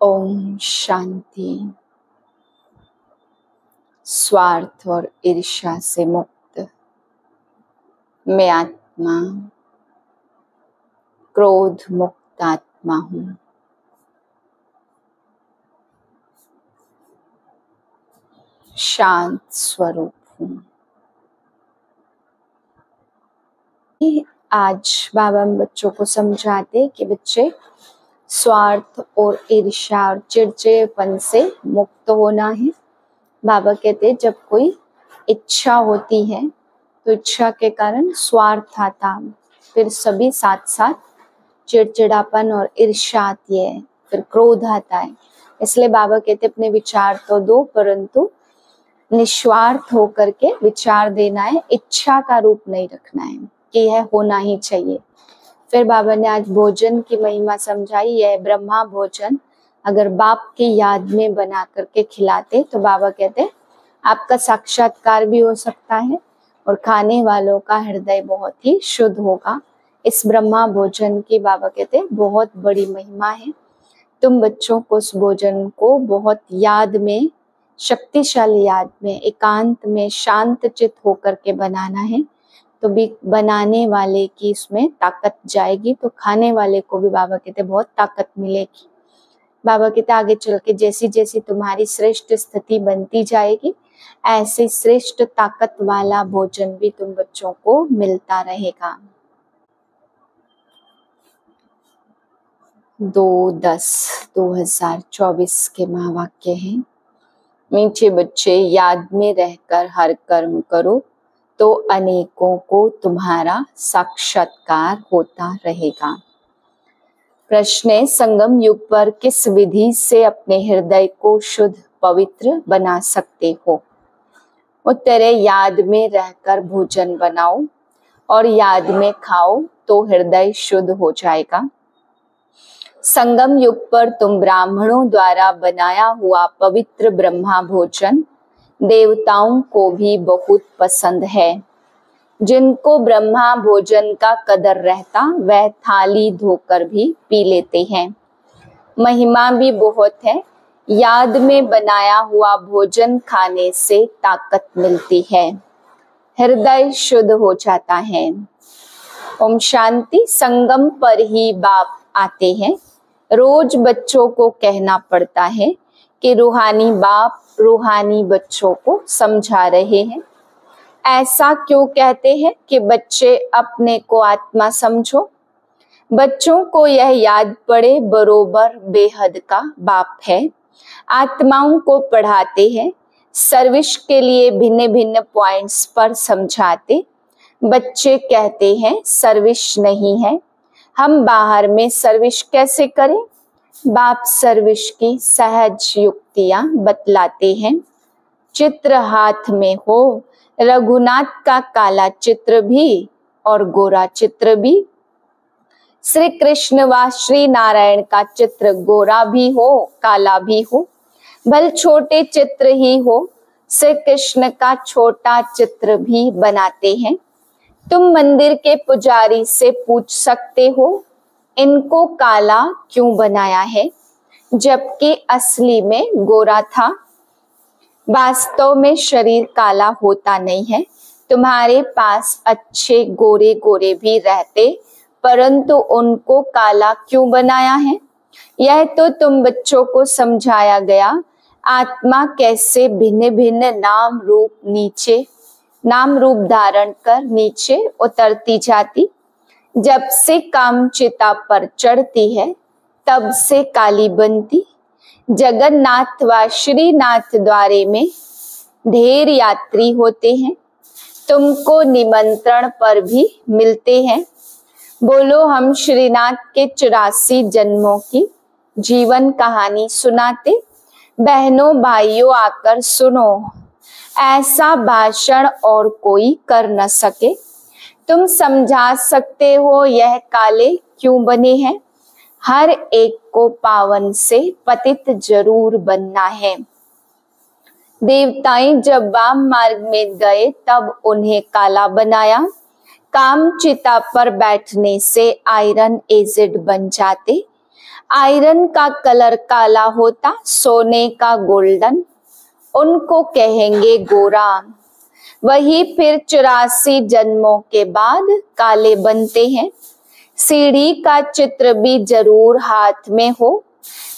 ओम शांति। स्वार्थ और ईर्ष्या से मुक्त मैं आत्मा क्रोध मुक्त आत्मा हूँ। शांत स्वरूप हूँ। आज बाबा हम बच्चों को समझाते कि बच्चे स्वार्थ और ईर्ष्या और चिड़चिड़ेपन से मुक्त होना है। बाबा कहते हैं जब कोई इच्छा होती है तो इच्छा के कारण स्वार्थ आता, फिर सभी साथ साथ चिड़चिड़ापन और ईर्ष्या आती है, फिर क्रोध आता है। इसलिए बाबा कहते अपने विचार तो दो परंतु निस्वार्थ होकर के विचार देना है, इच्छा का रूप नहीं रखना है कि यह होना ही चाहिए। फिर बाबा ने आज भोजन की महिमा समझाई। यह ब्रह्मा भोजन अगर बाप की याद में बना करके खिलाते तो बाबा कहते आपका साक्षात्कार भी हो सकता है और खाने वालों का हृदय बहुत ही शुद्ध होगा। इस ब्रह्मा भोजन की बाबा कहते बहुत बड़ी महिमा है। तुम बच्चों को उस भोजन को बहुत याद में, शक्तिशाली याद में, एकांत में शांत चित्त होकर के बनाना है तो भी बनाने वाले की इसमें ताकत जाएगी तो खाने वाले को भी बाबा कहते बहुत ताकत मिलेगी। बाबा कहते आगे चल के जैसी जैसी तुम्हारी श्रेष्ठ स्थिति बनती जाएगी ऐसे श्रेष्ठ ताकत वाला भोजन भी तुम बच्चों को मिलता रहेगा। 2/10/2024 के महावाक्य हैं। मीठे बच्चे, याद में रहकर हर कर्म करो तो अनेकों को तुम्हारा साक्षात्कार होता रहेगा। प्रश्न है, संगम युग पर किस विधि से अपने हृदय को शुद्ध पवित्र बना सकते हो? उत्तर है, याद में रहकर भोजन बनाओ और याद में खाओ तो हृदय शुद्ध हो जाएगा। संगम युग पर तुम ब्राह्मणों द्वारा बनाया हुआ पवित्र ब्रह्मा भोजन देवताओं को भी बहुत पसंद है। जिनको ब्रह्मा भोजन का कदर रहता वह थाली धोकर भी पी लेते हैं। महिमा भी बहुत है। याद में बनाया हुआ भोजन खाने से ताकत मिलती है, हृदय शुद्ध हो जाता है। ओम शांति। संगम पर ही बाप आते हैं। रोज बच्चों को कहना पड़ता है कि रूहानी बाप रूहानी बच्चों को समझा रहे हैं। ऐसा क्यों कहते हैं कि बच्चे अपने को आत्मा समझो? बच्चों को यह याद पड़े बरोबर बेहद का बाप है। आत्माओं को पढ़ाते हैं, सर्विस के लिए भिन्न भिन्न पॉइंट्स पर समझाते। बच्चे कहते हैं सर्विस नहीं है, हम बाहर में सर्विस कैसे करें? बाप सर्विस की सहज युक्तियां बतलाते हैं। चित्र हाथ में हो, रघुनाथ का काला चित्र भी और गोरा चित्र भी, श्री कृष्ण व श्री नारायण का चित्र गोरा भी हो काला भी हो, भले छोटे चित्र ही हो, श्री कृष्ण का छोटा चित्र भी बनाते हैं। तुम मंदिर के पुजारी से पूछ सकते हो इनको काला क्यों बनाया है जबकि असली में गोरा था। वास्तव में शरीर काला होता नहीं है। तुम्हारे पास अच्छे गोरे गोरे भी रहते परंतु उनको काला क्यों बनाया है? यह तो तुम बच्चों को समझाया गया। आत्मा कैसे भिन्न भिन्न नाम रूप धारण कर नीचे उतरती जाती। जब से कामचिता पर चढ़ती है तब से काली बनती। जगन्नाथ व श्रीनाथ द्वारे में ढेर यात्री होते हैं, तुमको निमंत्रण पर भी मिलते हैं। बोलो हम श्रीनाथ के 84 जन्मों की जीवन कहानी सुनाते। बहनों भाइयों आकर सुनो, ऐसा भाषण और कोई कर न सके। तुम समझा सकते हो यह काले क्यों बने हैं। हर एक को पावन से पतित जरूर बनना है। देवताएं जब वाम मार्ग में गए तब उन्हें काला बनाया। काम चिता पर बैठने से आयरन एसिड बन जाते। आयरन का कलर काला होता, सोने का गोल्डन, उनको कहेंगे गोरा। वही फिर 84 जन्मों के बाद काले बनते हैं। सीढ़ी का चित्र भी जरूर हाथ में हो,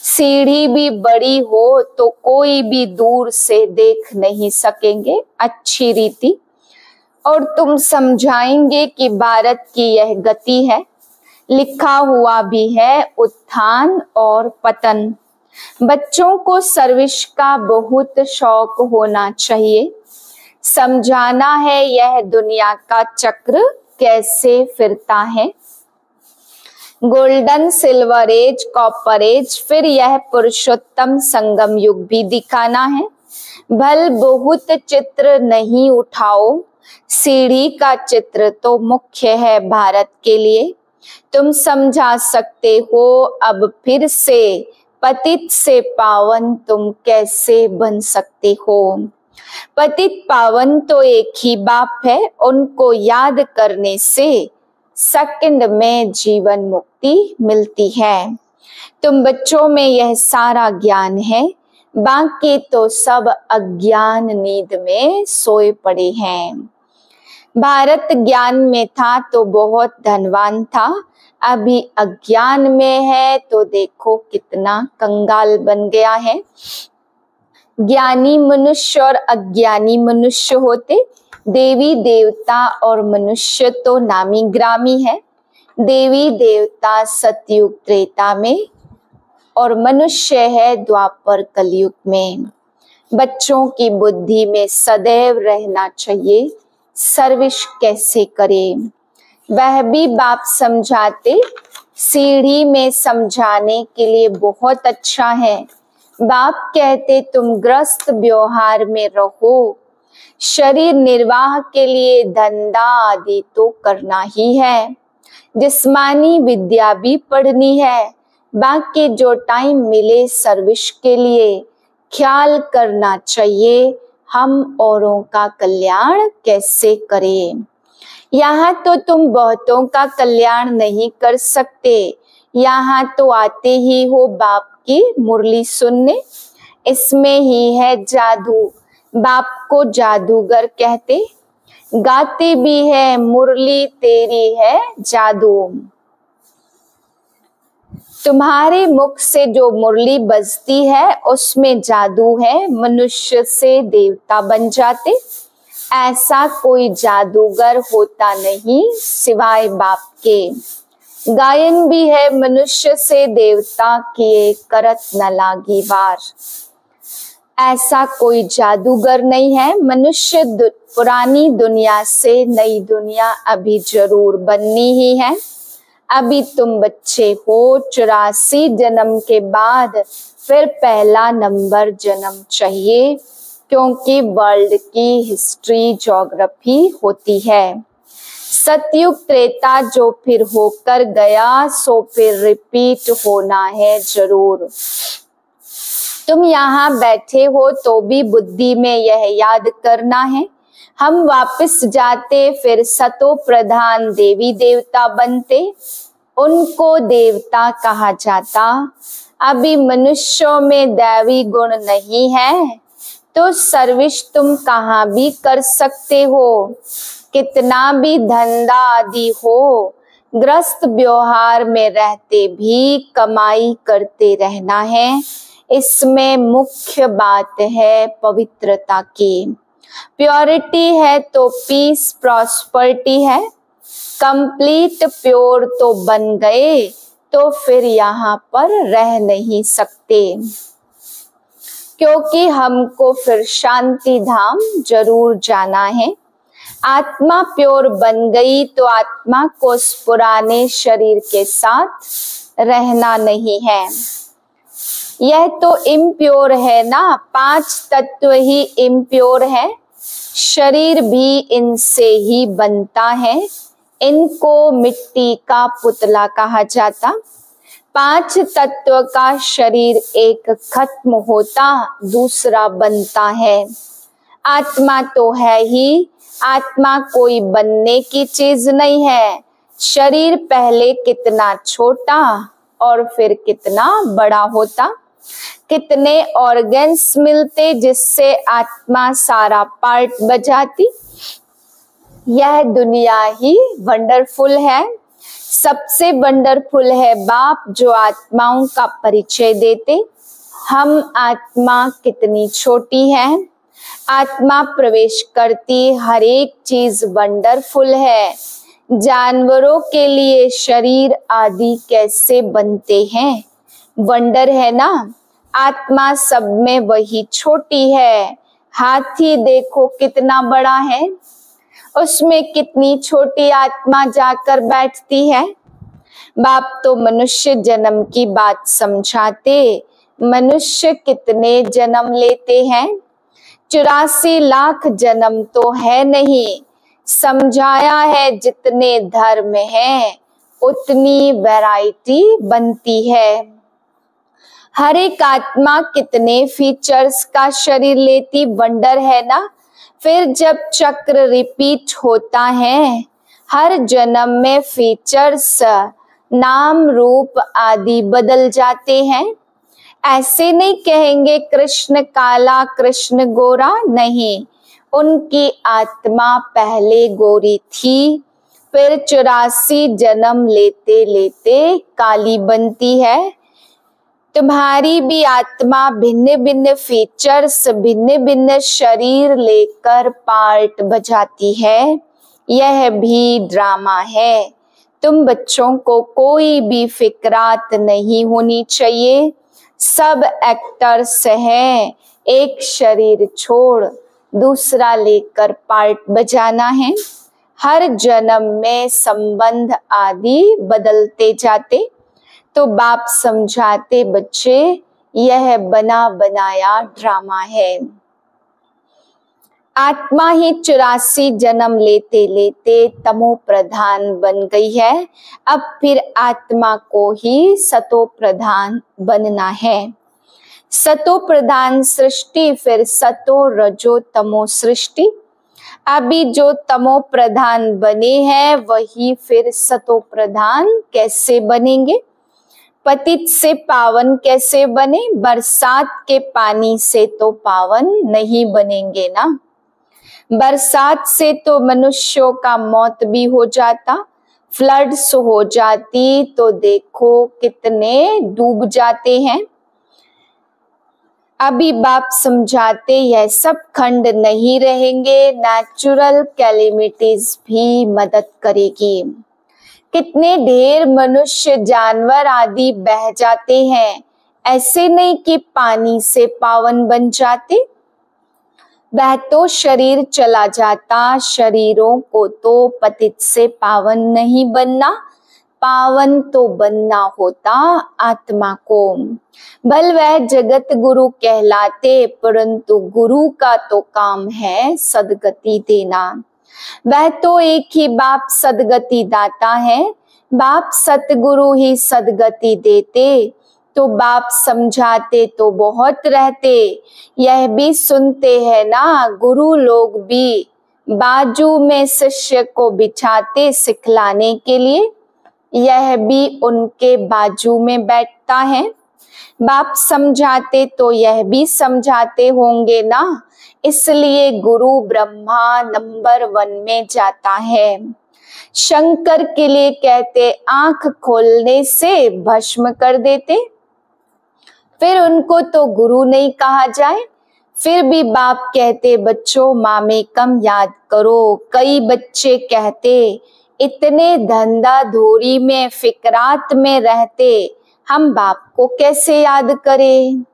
सीढ़ी भी बड़ी हो तो कोई भी दूर से देख नहीं सकेंगे, अच्छी रीति। और तुम समझाएंगे कि भारत की यह गति है, लिखा हुआ भी है उत्थान और पतन। बच्चों को सर्विस का बहुत शौक होना चाहिए, समझाना है यह दुनिया का चक्र कैसे फिरता है। Golden, silver age, copper age, फिर यह पुरुषोत्तम संगम युग भी दिखाना है। भल बहुत चित्र नहीं उठाओ, सीढ़ी का चित्र तो मुख्य है भारत के लिए। तुम समझा सकते हो अब फिर से, पतित से पावन तुम कैसे बन सकते हो। पतित पावन तो एक ही बाप है, उनको याद करने से सेकंड में जीवन मुक्ति मिलती है। तुम बच्चों में यह सारा ज्ञान है, बाकी तो सब अज्ञान नींद में सोए पड़े हैं। भारत ज्ञान में था तो बहुत धनवान था, अभी अज्ञान में है तो देखो कितना कंगाल बन गया है। ज्ञानी मनुष्य और अज्ञानी मनुष्य होते, देवी देवता और मनुष्य तो नामी ग्रामी है। देवी देवता सतयुग त्रेता में और मनुष्य है द्वापर कलयुग में। बच्चों की बुद्धि में सदैव रहना चाहिए, सर्विस कैसे करें वह भी बाप समझाते। सीढ़ी में समझाने के लिए बहुत अच्छा है। बाप कहते तुम ग्रस्त व्यवहार में रहो, शरीर निर्वाह के लिए धंधा आदि तो करना ही है, जिस्मानी विद्या भी पढ़नी है, बाकी जो टाइम मिले सर्विस के लिए ख्याल करना चाहिए हम औरों का कल्याण कैसे करें। यहाँ तो तुम बहुतों का कल्याण नहीं कर सकते, यहाँ तो आते ही हो बाप की मुरली सुनने, इसमें ही है जादू। बाप को जादूगर कहते, गाते भी है मुरली तेरी है जादू। तुम्हारे मुख से जो मुरली बजती है उसमें जादू है, मनुष्य से देवता बन जाते। ऐसा कोई जादूगर होता नहीं सिवाय बाप के। गायन भी है मनुष्य से देवता किए करत न लागी वार। ऐसा कोई जादूगर नहीं है, मनुष्य पुरानी दुनिया से नई दुनिया अभी जरूर बननी ही है। अभी तुम बच्चे हो, 84 जन्म के बाद फिर पहला नंबर जन्म चाहिए, क्योंकि वर्ल्ड की हिस्ट्री ज्योग्राफी होती है। सतयुग त्रेता जो फिर होकर गया सो फिर रिपीट होना है जरूर। तुम यहाँ बैठे हो तो भी बुद्धि में यह याद करना है, हम वापस जाते फिर सतो प्रधान देवी देवता बनते, उनको देवता कहा जाता। अभी मनुष्यों में दैवी गुण नहीं है तो सर्विस तुम कहाँ भी कर सकते हो, कितना भी धंधा आदि हो, ग्रस्त व्यवहार में रहते भी कमाई करते रहना है। इसमें मुख्य बात है पवित्रता की। प्योरिटी है तो पीस प्रॉस्पर्टी है। कंप्लीट प्योर तो बन गए तो फिर यहाँ पर रह नहीं सकते, क्योंकि हमको फिर शांति धाम जरूर जाना है। आत्मा प्योर बन गई तो आत्मा को उस पुराने शरीर के साथ रहना नहीं है। यह तो इम्प्योर है ना, 5 तत्व ही इम्प्योर है, शरीर भी इनसे ही बनता है। इनको मिट्टी का पुतला कहा जाता। 5 तत्व का शरीर एक खत्म होता दूसरा बनता है। आत्मा तो है ही, आत्मा कोई बनने की चीज नहीं है। शरीर पहले कितना छोटा और फिर कितना बड़ा होता। कितने ऑर्गन्स मिलते जिससे आत्मा सारा पार्ट बजाती। यह दुनिया ही वंडरफुल है। सबसे वंडरफुल है बाप जो आत्माओं का परिचय देते। हम आत्मा कितनी छोटी है। आत्मा प्रवेश करती हर एक चीज वंडरफुल है। जानवरों के लिए शरीर आदि कैसे बनते हैं, वंडर है ना। आत्मा सब में वही छोटी है। हाथी देखो कितना बड़ा है, उसमें कितनी छोटी आत्मा जाकर बैठती है। बाप तो मनुष्य जन्म की बात समझाते। मनुष्य कितने जन्म लेते हैं, 84 लाख जन्म तो है नहीं। समझाया है जितने धर्म हैं उतनी वैरायटी बनती है। हर एक आत्मा कितने फीचर्स का शरीर लेती, वंडर है ना। फिर जब चक्र रिपीट होता है हर जन्म में फीचर्स नाम रूप आदि बदल जाते हैं। ऐसे नहीं कहेंगे कृष्ण काला कृष्ण गोरा, नहीं। उनकी आत्मा पहले गोरी थी, फिर 84 जन्म लेते लेते काली बनती है। तुम्हारी भी आत्मा भिन्न भिन्न फीचर्स भिन्न भिन्न शरीर लेकर पार्ट बजाती है। यह भी ड्रामा है। तुम बच्चों को कोई भी फिक्रात नहीं होनी चाहिए। सब एक्टर्स हैं, एक शरीर छोड़ दूसरा लेकर पार्ट बजाना है। हर जन्म में संबंध आदि बदलते जाते। तो बाप समझाते बच्चे यह बना बनाया ड्रामा है। आत्मा ही 84 जन्म लेते लेते तमो प्रधान बन गई है। अब फिर आत्मा को ही सतो प्रधान बनना है। सतो प्रधान सृष्टि, फिर सतो रजो तमो सृष्टि। अभी जो तमो प्रधान बने हैं वही फिर सतो प्रधान कैसे बनेंगे। पतित से पावन कैसे बने, बरसात के पानी से तो पावन नहीं बनेंगे ना। बरसात से तो मनुष्यों का मौत भी हो जाता, फ्लड्स हो जाती तो देखो कितने डूब जाते हैं। अभी बाप समझाते यह सब खंड नहीं रहेंगे, नेचुरल कैलेमिटीज भी मदद करेगी। कितने ढेर मनुष्य जानवर आदि बह जाते हैं, ऐसे नहीं कि पानी से पावन बन जाते। वह तो शरीर चला जाता, शरीरों को तो पतित से पावन नहीं बनना, पावन तो बनना होता आत्मा को। भल वह जगत गुरु कहलाते, परंतु गुरु का तो काम है सदगति देना। वह तो एक ही बाप सदगति दाता है। बाप सतगुरु ही सदगति देते, तो बाप समझाते तो बहुत रहते। यह भी सुनते हैं ना गुरु लोग भी बाजू में शिष्य को बिछाते सिखलाने के लिए, यह भी उनके बाजू में बैठता है। बाप समझाते तो यह भी समझाते होंगे ना, इसलिए गुरु ब्रह्मा नंबर 1 में जाता है। शंकर के लिए कहते आंख खोलने से भस्म कर देते, फिर उनको तो गुरु नहीं कहा जाए। फिर भी बाप कहते बच्चों मामेकम याद करो। कई बच्चे कहते इतने धंधा धोरी में फिक्रात में रहते, हम बाप को कैसे याद करें।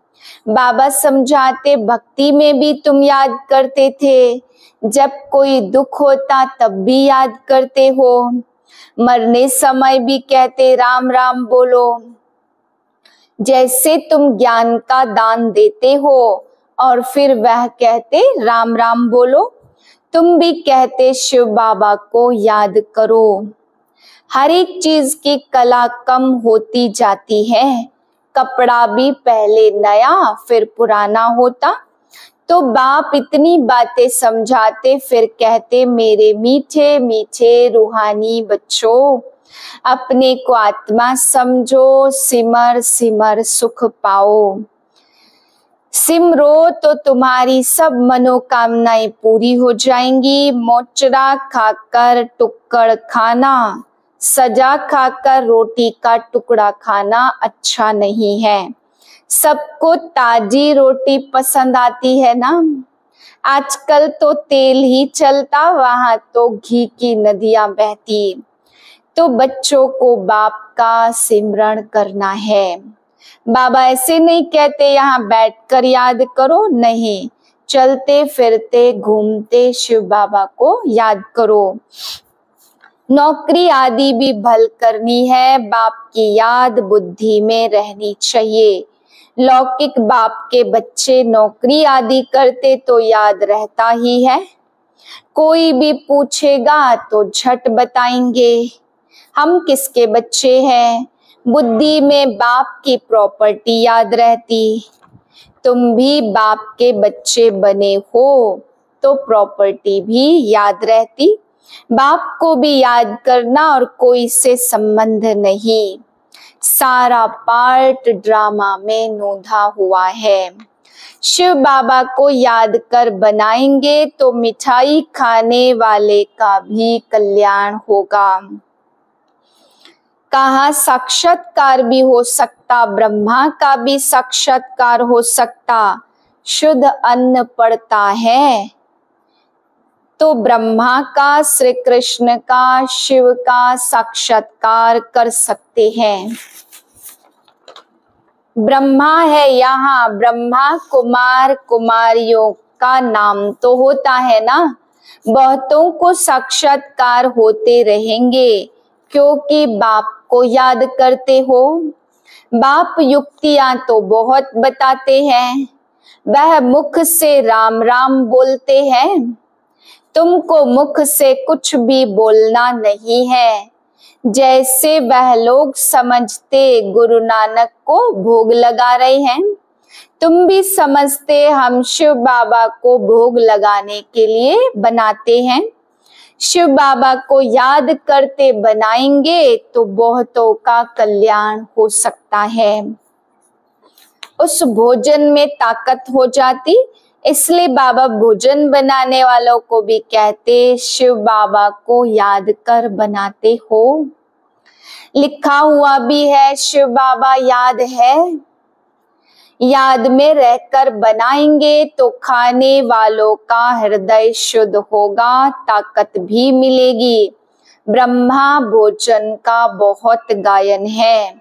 बाबा समझाते भक्ति में भी तुम याद करते थे, जब कोई दुख होता तब भी याद करते हो, मरने समय भी कहते राम राम बोलो। जैसे तुम ज्ञान का दान देते हो और फिर वह कहते राम राम बोलो, तुम भी कहते शिव बाबा को याद करो। हर एक चीज की कला कम होती जाती है। कपड़ा भी पहले नया फिर पुराना होता, तो बाप इतनी बातें समझाते फिर कहते मेरे मीठे मीठे रूहानी बच्चों, अपने को आत्मा समझो, सिमर सिमर सुख पाओ। सिमरो तो तुम्हारी सब मनोकामनाएं पूरी हो जाएंगी। मोचरा खाकर टुक्कड़ खाना, सजा खाकर रोटी का टुकड़ा खाना अच्छा नहीं है। सबको ताजी रोटी पसंद आती है ना। आजकल तो तेल ही चलता, वहां तो घी की नदियां बहती। तो बच्चों को बाप का सिमरण करना है। बाबा ऐसे नहीं कहते यहाँ बैठकर याद करो, नहीं, चलते फिरते घूमते शिव बाबा को याद करो। नौकरी आदि भी भल करनी है, बाप की याद बुद्धि में रहनी चाहिए। लौकिक बाप के बच्चे नौकरी आदि करते तो याद रहता ही है। कोई भी पूछेगा तो झट बताएंगे हम किसके बच्चे हैं। बुद्धि में बाप की प्रॉपर्टी याद रहती। तुम भी बाप के बच्चे बने हो तो प्रॉपर्टी भी याद रहती। बाप को भी याद करना और कोई से संबंध नहीं। सारा पार्ट ड्रामा में नोंधा हुआ है। शिव बाबा को याद कर बनाएंगे तो मिठाई खाने वाले का भी कल्याण होगा। कहाँ साक्षात्कार भी हो सकता, ब्रह्मा का भी साक्षात्कार हो सकता। शुद्ध अन्न पड़ता है तो ब्रह्मा का, श्री कृष्ण का, शिव का साक्षात्कार कर सकते हैं। ब्रह्मा है यहाँ, ब्रह्मा कुमार कुमारियों का नाम तो होता है ना। बहुतों को साक्षात्कार होते रहेंगे क्योंकि बाप को याद करते हो। बाप युक्तियां तो बहुत बताते हैं, वह मुख से राम राम बोलते हैं। तुमको मुख से कुछ भी बोलना नहीं है। जैसे वह लोग समझते गुरु नानक को भोग लगा रहे हैं, तुम भी समझते हम शिव बाबा को भोग लगाने के लिए बनाते हैं। शिव बाबा को याद करते बनाएंगे तो बहुतों का कल्याण हो सकता है। उस भोजन में ताकत हो जाती, इसलिए बाबा भोजन बनाने वालों को भी कहते शिव बाबा को याद कर बनाते हो। लिखा हुआ भी है शिव बाबा याद है। याद में रहकर बनाएंगे तो खाने वालों का हृदय शुद्ध होगा, ताकत भी मिलेगी। ब्रह्मा भोजन का बहुत गायन है।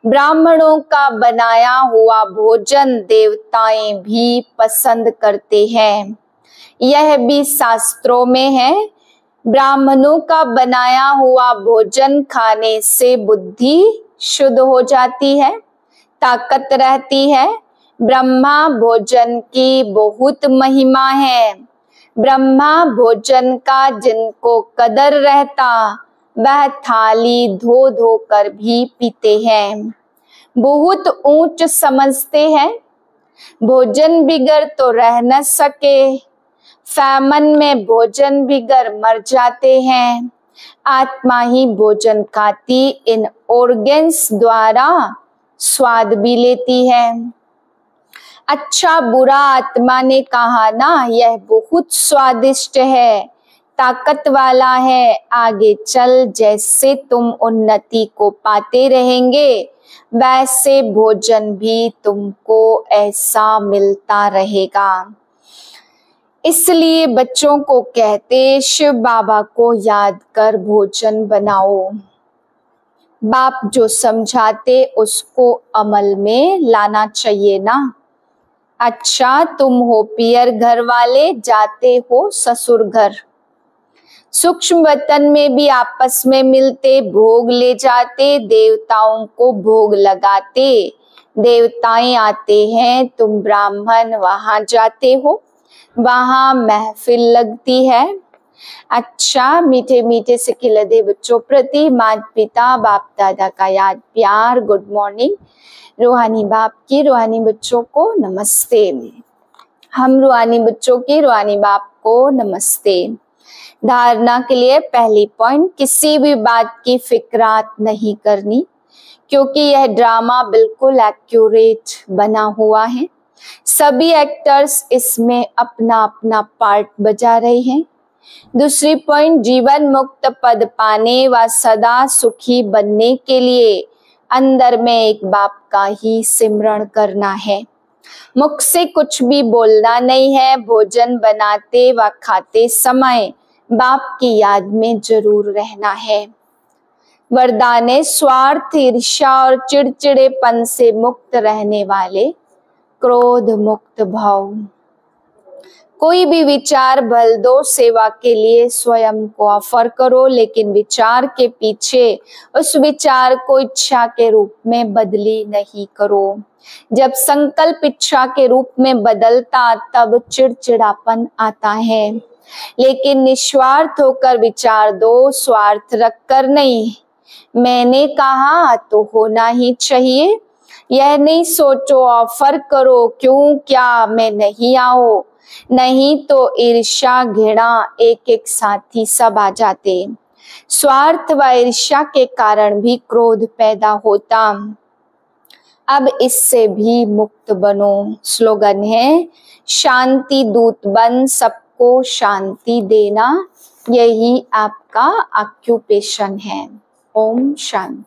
ब्राह्मणों का बनाया हुआ भोजन देवताएं भी पसंद करते हैं। यह भी शास्त्रों में है। ब्राह्मणों का बनाया हुआ भोजन खाने से बुद्धि शुद्ध हो जाती है, ताकत रहती है। ब्रह्मा भोजन की बहुत महिमा है। ब्रह्मा भोजन का जिनको कदर रहता, वह थाली धो धो कर भी पीते हैं। बहुत ऊंच समझते हैं। भोजन बिगर तो रह न सके। फैमन में भोजन बिगर मर जाते हैं। आत्मा ही भोजन खाती इन ऑर्गन्स द्वारा स्वाद भी लेती है। अच्छा बुरा आत्मा ने कहा ना, यह बहुत स्वादिष्ट है, ताकत वाला है। आगे चल जैसे तुम उन्नति को पाते रहेंगे, वैसे भोजन भी तुमको ऐसा मिलता रहेगा। इसलिए बच्चों को कहते शिव बाबा को याद कर भोजन बनाओ। बाप जो समझाते उसको अमल में लाना चाहिए ना। अच्छा तुम हो पियर घर वाले, जाते हो ससुर घर। सूक्ष्म वतन में भी आपस में मिलते, भोग ले जाते, देवताओं को भोग लगाते। देवताएं आते हैं, तुम ब्राह्मण वहां जाते हो, वहां महफिल लगती है। अच्छा मीठे मीठे से खिलते बच्चों प्रति माता पिता बाप दादा का याद प्यार गुड मॉर्निंग। रूहानी बाप की रूहानी बच्चों को नमस्ते। हम रूहानी बच्चों की रूहानी बाप को नमस्ते। धारणा के लिए पहली पॉइंट, किसी भी बात की फिक्रात नहीं करनी, क्योंकि यह ड्रामा बिल्कुल एक्यूरेट बना हुआ है। सभी एक्टर्स इसमें अपना अपना पार्ट बजा रहे हैं। दूसरी पॉइंट, जीवन मुक्त पद पाने व सदा सुखी बनने के लिए अंदर में एक बाप का ही सिमरण करना है। मुख से कुछ भी बोलना नहीं है। भोजन बनाते व खाते समय बाप की याद में जरूर रहना है। वरदान है, स्वार्थ, ईर्ष्या और चिड़चिड़ेपन से मुक्त रहने वाले, क्रोध मुक्त भव। कोई भी विचार भल दो, सेवा के लिए स्वयं को ऑफर करो, लेकिन विचार के पीछे उस विचार को इच्छा के रूप में बदली नहीं करो। जब संकल्प इच्छा के रूप में बदलता तब चिड़चिड़ापन आता है। लेकिन निस्वार्थ होकर विचार दो, स्वार्थ रखकर नहीं। मैंने कहा तो होना ही चाहिए, यह नहीं सोचो ऑफर करो क्यों क्या मैं नहीं आऊं, नहीं तो ईर्ष्या घृणा एक एक साथ ही सब आ जाते। स्वार्थ व ईर्ष्या के कारण भी क्रोध पैदा होता। अब इससे भी मुक्त बनो। स्लोगन है, शांति दूत बन सबको शांति देना, यही आपका ऑक्यूपेशन है। ओम शांति।